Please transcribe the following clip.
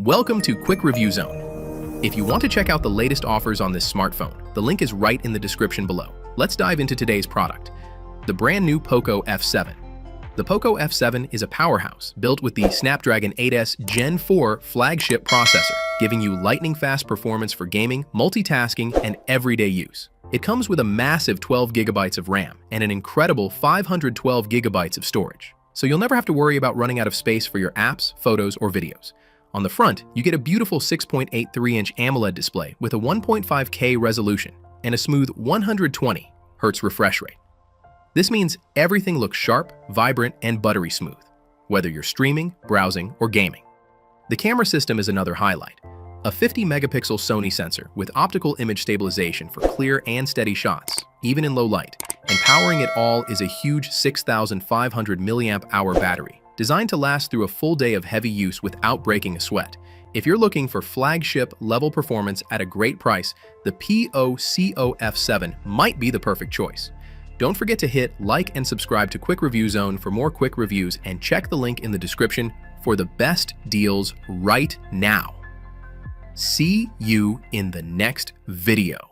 Welcome to Quick Review Zone. If you want to check out the latest offers on this smartphone, the link is right in the description below. Let's dive into today's product, the brand new POCO F7. The POCO F7 is a powerhouse built with the Snapdragon 8S Gen 4 flagship processor, giving you lightning-fast performance for gaming, multitasking, and everyday use. It comes with a massive 12GB of RAM and an incredible 512GB of storage, so you'll never have to worry about running out of space for your apps, photos, or videos. On the front, you get a beautiful 6.83-inch AMOLED display with a 1.5K resolution and a smooth 120Hz refresh rate. This means everything looks sharp, vibrant, and buttery smooth, whether you're streaming, browsing, or gaming. The camera system is another highlight. A 50-megapixel Sony sensor with optical image stabilization for clear and steady shots, even in low light, and powering it all is a huge 6,500 mAh battery, designed to last through a full day of heavy use without breaking a sweat. If you're looking for flagship-level performance at a great price, the POCO F7 might be the perfect choice. Don't forget to hit like and subscribe to Quick Review Zone for more quick reviews, and check the link in the description for the best deals right now. See you in the next video.